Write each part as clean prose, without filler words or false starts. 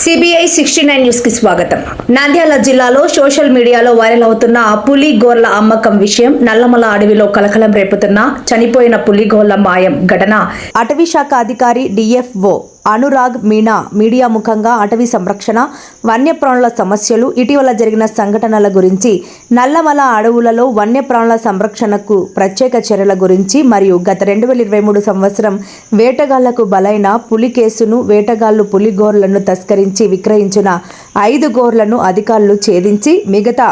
CBI 69 news కి స్వాగతం. నంద్యాల జిల్లాలో సోషల్ మీడియాలో వైరల్ అవుతున్న పులి గోర్ల అమ్మకం విషయం నల్లమల అడవిలో కలకలం రేపుతున్న చనిపోయిన పులి గోర్ల మాయం ఘటన అటవీ శాఖ అధికారి డిఎఫ్ఓ అనురాగ్ మీనా మీడియా ముఖంగా అటవీ సంరక్షణ, వన్యప్రాణుల సమస్యలు, ఇటీవల జరిగిన సంఘటనల గురించి, నల్లమల అడవులలో వన్యప్రాణుల సంరక్షణకు ప్రత్యేక చర్యల గురించి మరియు గత 2023 సంవత్సరం వేటగాళ్లకు బలైన పులి కేసును, వేటగాళ్లు పులి గోర్లను తస్కరించి విక్రయించిన 5 గోర్లను అధికారులు ఛేదించి మిగతా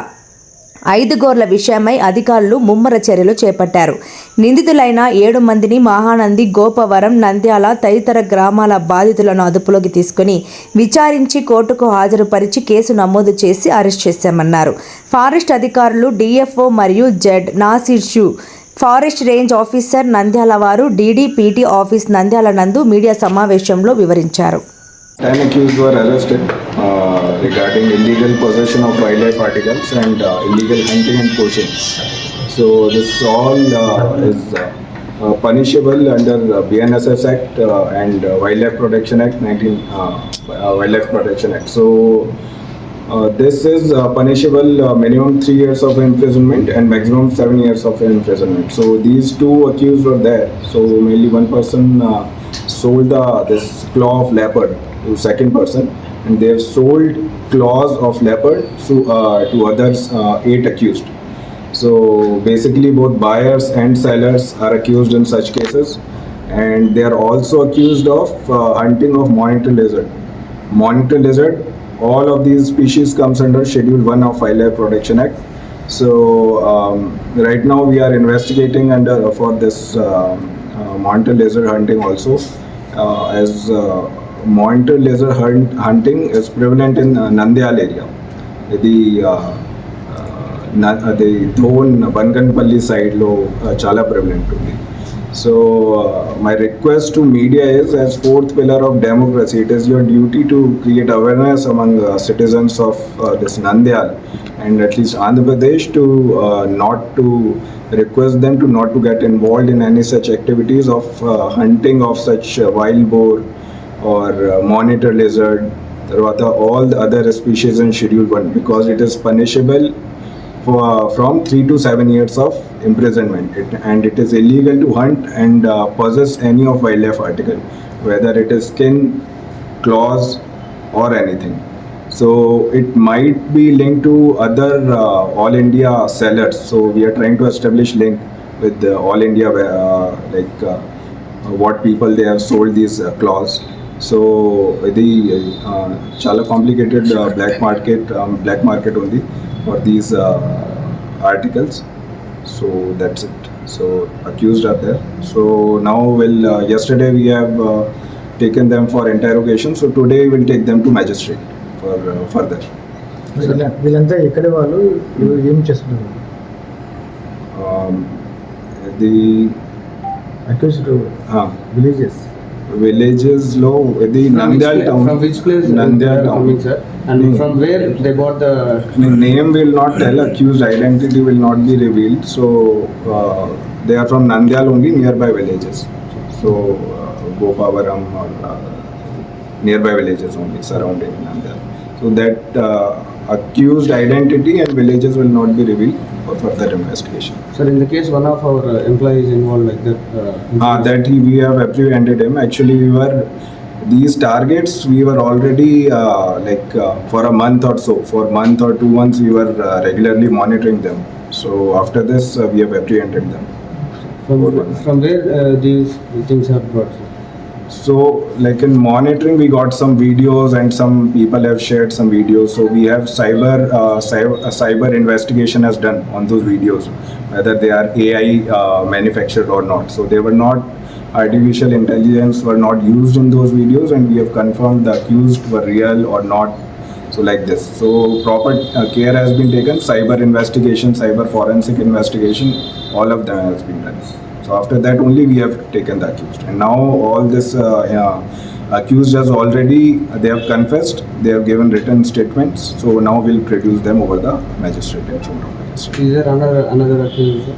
5 గోర్ల విషయమై అధికారులు ముమ్మర చర్యలు చేపట్టారు. నిందితులైన 7 మందిని మహానంది, గోపవరం, నంద్యాల తదితర గ్రామాల బాధితులను అదుపులోకి తీసుకుని విచారించి కోర్టుకు హాజరుపరిచి కేసు నమోదు చేసి అరెస్ట్ చేశామన్నారు. ఫారెస్ట్ అధికారులు డిఎఫ్ఓ మరియు జెడ్ నాసిర్షు, ఫారెస్ట్ రేంజ్ ఆఫీసర్ నంద్యాల వారు డీడీపీటీ ఆఫీస్ నంద్యాల నందు మీడియా సమావేశంలో వివరించారు. 10 accused were arrested regarding illegal possession of wildlife articles and illegal hunting and poaching. So this all is punishable under BNSS Act and Wildlife Protection Act, Wildlife Protection Act. So this is punishable minimum 3 years of imprisonment and maximum 7 years of imprisonment. So these two accused were there. So mainly one person sold this claw of leopard to second person, and they have sold claws of leopard to others, 8 accused. So basically both buyers and sellers are accused in such cases, and they are also accused of hunting of monitor lizard. Monitor lizard, all of these species comes under Schedule 1 of Wildlife Protection Act. So right now we are investigating under for this monitor lizard hunting also, as monitor lizard hunting is prevalent in Nandyal area. The Dhon Banganpalli side lo chala prevalent undi. So my request to media is, as fourth pillar of democracy, it is your duty to create awareness among citizens of this Nandyal and at least Andhra Pradesh to not to request them to not to get involved in any such activities of hunting of such wild boar or monitor lizard, all the other species in Schedule 1, because it is punishable from 3 to 7 years of imprisonment, and it is illegal to hunt and possess any of wildlife article, whether it is skin, claws or anything. So it might be linked to other all India sellers. So we are trying to establish link with the all India what people they have sold these claws. So the chala complicated black market only for these articles. So that's it. So accused are there. So now yesterday we have taken them for interrogation. So today we'll take them to magistrate for further. వీళ్ళంతా ఎక్కడ వాళ్ళు ఏం చేస్తున్నారు? The accused villages low the Nandyal town. From which place Nandyal town, coming, sir? And from where they got the name will not tell, accused identity will not be revealed. So they are from Nandyal only, nearby villages. So Gopavaram or nearby villages only surrounding Nandyal. So that accused identity and villages will not be revealed for further investigation. Sir, in the case one of our employees involved like that. We have apprehended him. Actually, these targets we were already for a month or so. For a month or 2 months we were regularly monitoring them. So after this we have apprehended them. From where these things are brought, sir? So like in monitoring we got some videos and some people have shared some videos. So we have cyber investigation has done on those videos, whether they are AI manufactured or not. So they were not, artificial intelligence were not used in those videos, and we have confirmed the accused were real or not. So like this. So proper care has been taken, cyber investigation, cyber forensic investigation, all of them has been done. So after that only we have taken the accused, and now all this accused has already, they have confessed, they have given written statements. So now we'll produce them over the magistrate in front of magistrate. Is there another accused, sir?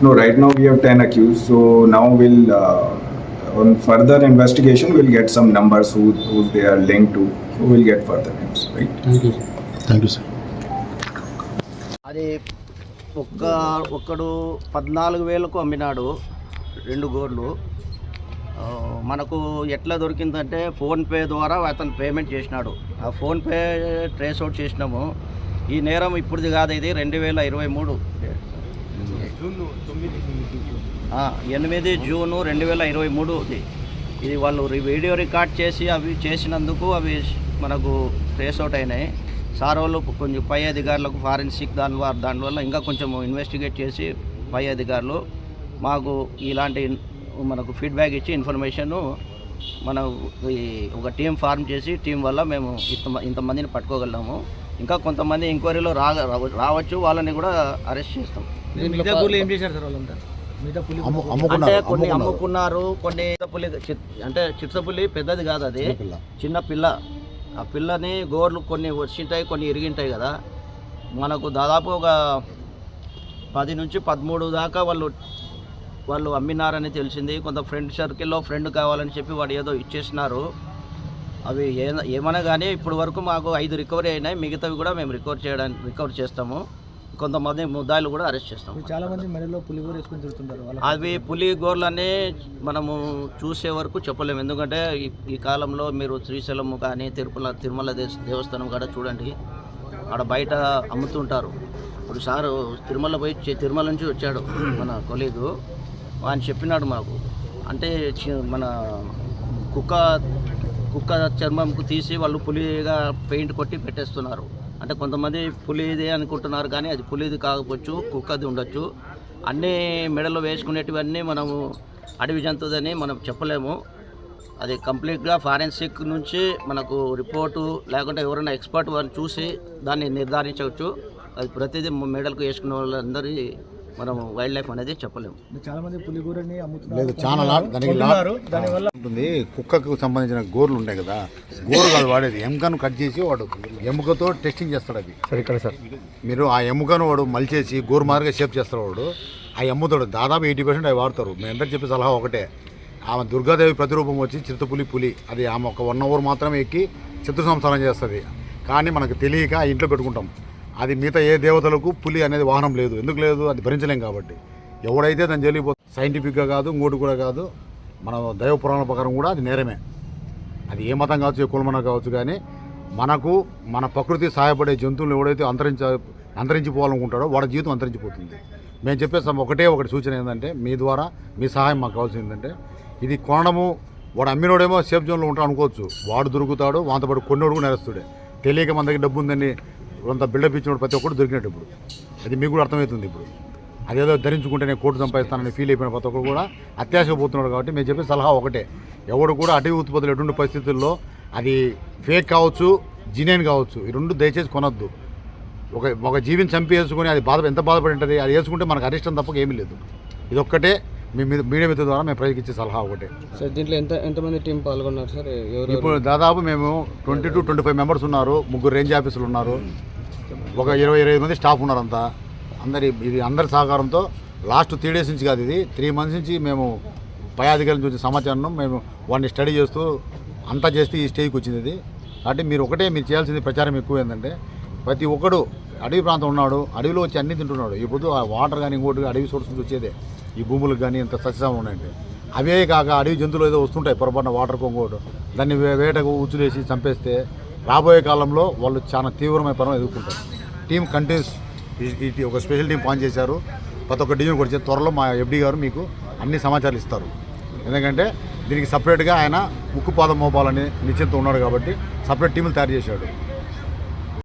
No, right now we have 10 accused. So now we'll on further investigation we'll get some numbers who they are linked to. we'll get further names, right? Thank you, sir. Thank you sir. అది ఒక్కడు 14,000కు అమ్మినాడు 2 గోర్లు. మనకు ఎట్లా దొరికిందంటే PhonePe ద్వారా అతను payment చేసినాడు. ఆ ఫోన్పే ట్రేస్ అవుట్ చేసినాము. ఈ నేరం ఇప్పుడుది కాదు, ఇది 2023 8 జూను 2023 ఇది వాళ్ళు వీడియో రికార్డ్ చేసి అవి చేసినందుకు అవి మనకు ట్రేస్ అవుట్ అయినాయి. సార్ వాళ్ళు కొంచెం పై అధికారులకు ఫారెన్సిక్ దానివల్ల ఇంకా కొంచెం ఇన్వెస్టిగేట్ చేసి పై అధికారులు మాకు ఇలాంటి మనకు ఫీడ్బ్యాక్ ఇచ్చి ఇన్ఫర్మేషన్ మన ఒక టీం ఫార్మ్ చేసి టీం వల్ల మేము ఇంతమందిని పట్టుకోగలము. ఇంకా కొంతమంది ఎంక్వైరీలో రావచ్చు, వాళ్ళని కూడా అరెస్ట్ చేస్తాం. అంటే కొన్ని అమ్ముకున్నారు, కొన్ని పులి అంటే చిట్సపులి పెద్దది కాదు, అది చిన్న పిల్ల. ఆ పిల్లని గోర్లు కొన్ని వచ్చింటాయి, కొన్ని ఇరిగింటాయి కదా. మనకు దాదాపు ఒక 10 నుంచి 13 దాకా వాళ్ళు అమ్మినారని తెలిసింది. కొంత ఫ్రెండ్ సర్కిల్లో ఫ్రెండ్ కావాలని చెప్పి వాడు ఏదో ఇచ్చేసినారు. అవి ఏమైనా కానీ ఇప్పటి వరకు మాకు 5 రికవరీ అయినాయి. మిగతావి కూడా మేము రికవర్ చేస్తాము. కొంతమంది ముద్దాయిలు కూడా అరెస్ట్ చేస్తాము. చాలా మంది మెడలో పులిగోర వేసుకొని తిరుగుతుంటారు. అవి పులి గోర్లనే మనము చూసే వరకు చెప్పలేము. ఎందుకంటే ఈ కాలంలో మీరు శ్రీశైలం కానీ తిరుమల దేవస్థానం కూడా చూడండి, ఆడ బయట అమ్ముతుంటారు. ఇప్పుడు సారు తిరుమల నుంచి వచ్చాడు మన కొలీగు, ఆయన చెప్పినాడు మాకు. అంటే మన కుక్క చర్మంకు తీసి వాళ్ళు పులిగా పెయింట్ కొట్టి పెట్టేస్తున్నారు. అంటే కొంతమంది పులిది అనుకుంటున్నారు, కానీ అది పులిది కాకపోవచ్చు, కుక్కది ఉండొచ్చు. అన్నీ మెడలో వేసుకునేటివన్నీ మనము అడవి జంతువుదని మనం చెప్పలేము. అది కంప్లీట్గా ఫారెన్సిక్ నుంచి మనకు రిపోర్టు లేకుంటే ఎవరైనా ఎక్స్పర్ట్ వారిని చూసి దాన్ని నిర్ధారించవచ్చు. అది ప్రతిదీ మెడలకు వేసుకునే వాళ్ళందరి మనం వైల్డ్ లైఫ్ అనేది చెప్పలేము. చాలా మంది పులిగోరని అమ్ముతున్నారు. లేదు, చాలా దానివల్ల ఉంటుంది. కుక్కకు సంబంధించిన గోర్లు ఉంటాయి కదా, గోరు కాదు వాడేది, ఎముకను కట్ చేసి వాడు ఎముకతో టెస్టింగ్ చేస్తాడు. అది సరే ఇక్కడ సార్ మీరు ఆ ఎముకను వాడు మలిచేసి గోరు మాదిరిగా షేప్ చేస్తాడు వాడు. ఆ ఎమ్ముతాడు దాదాపు 80% అవి వాడతారు. మేము ఎంత చెప్పే సలహా ఒకటే, ఆమె దుర్గాదేవి ప్రతిరూపం వచ్చి చిరుతపులి అది ఆమె ఒక 1 అవర్ మాత్రమే ఎక్కి శత్రు సంసారం చేస్తుంది. కానీ మనకు తెలియక ఆ ఇంట్లో పెట్టుకుంటాం. అది మిగతా ఏ దేవతలకు పులి అనేది వాహనం లేదు. ఎందుకు లేదు? అది భరించలేం కాబట్టి. ఎవడైతే దాన్ని జరిగిపోతుంది, సైంటిఫిక్గా కాదు, ఇంకోటి కూడా కాదు, మన దైవ పురాణం ప్రకారం కూడా అది నేరమే. అది ఏ మతం కావచ్చు, ఏ కులమనం కావచ్చు, కానీ మనకు మన ప్రకృతి సహాయపడే జంతువులు ఎవడైతే అంతరించిపోవాలనుకుంటాడో వాడి జీవితం అంతరించిపోతుంది. మేము చెప్పే ఒకటి సూచన ఏంటంటే, మీ ద్వారా మీ సహాయం మాకు కావాల్సింది ఏంటంటే, ఇది కొనడము వాడు అమ్మినోడేమో సేఫ్ జోన్లో ఉంటాడు అనుకోవచ్చు, వాడు దొరుకుతాడు, వాంతో పాటు కొన్నోడు కూడా నేరస్తుడే. తెలియక మన దగ్గర డబ్బు ఉందని కొంత బిల్డప్ ఇచ్చినప్పుడు ప్రతి ఒక్కరు దొరికినట్టు. ఇప్పుడు అది మీకు కూడా అర్థమవుతుంది. ఇప్పుడు అదేదో ధరించుకుంటే నేను కోర్టు సంపాదిస్తానని ఫీల్ అయిపోయిన ప్రతి ఒక్కరు కూడా అత్యాశ పోతున్నాడు. కాబట్టి మేము చెప్పే సలహా ఒకటే, ఎవడు కూడా అటవీ ఉత్పత్తులు ఎటువంటి పరిస్థితుల్లో అది ఫేక్ కావచ్చు, జినైన్ కావచ్చు, ఈ 2 దయచేసి కొనొద్దు. ఒక జీవిని చంపి వేసుకొని అది ఎంత బాధపడి ఉంటుంది, అది వేసుకుంటే మనకు అరిష్టం తప్పక ఏమీ లేదు. ఇదొక్కటే మీడియా మిత్రుల ద్వారా మేము ప్రజలకు ఇచ్చే సలహా ఒకటే. సార్ దీంట్లో ఎంతమంది టీం పాల్గొన్నారు సార్? ఇప్పుడు దాదాపు మేము 20 to 25 మెంబర్స్ ఉన్నారు. 3 రేంజ్ ఆఫీసులు ఉన్నారు, ఒక 20-25 మంది స్టాఫ్ ఉన్నారు. ఇది అందరి సహకారంతో లాస్ట్ 3 days నుంచి కాదు, ఇది 3 months నుంచి మేము పై అధికారుల నుంచి సమాచారం మేము వాడిని స్టడీ చేస్తూ అంతా చేస్తే ఈ స్టేజ్కి వచ్చింది ఇది. కాబట్టి మీరు చేయాల్సింది ప్రచారం ఎక్కువ ఏంటంటే, ప్రతి ఒక్కడు అడవి ప్రాంతం ఉన్నాడు, అడవిలో వచ్చి అన్నీ తింటున్నాడు. ఇప్పుడు ఆ వాటర్ కానీ ఇంకోటి అడవి సోర్స్ నుంచి వచ్చేదే ఈ భూములకు కానీ ఇంత సస్యశామం ఉన్నాయంటే. అవే కాక అడవి జంతువులు ఏదో వస్తుంటాయి పొరపాటున వాటర్ కొంగోడు, దాన్ని వేటకు ఉచ్చులేసి చంపేస్తే రాబోయే కాలంలో వాళ్ళు చాలా తీవ్రమైన పరం ఎదుర్కొంటారు. టీం కంటిన్యూస్ ఒక స్పెషల్ టీం పాన్ చేశారు. ప్రతి ఒక్క డివిజన్ కూడా త్వరలో మా FD గారు మీకు అన్ని సమాచారాలు ఇస్తారు. ఎందుకంటే దీనికి సపరేట్గా ఆయన ముక్కుపాదం మోపాలని నిశ్చయంతో ఉన్నాడు కాబట్టి సపరేట్ టీములు తయారు చేశాడు.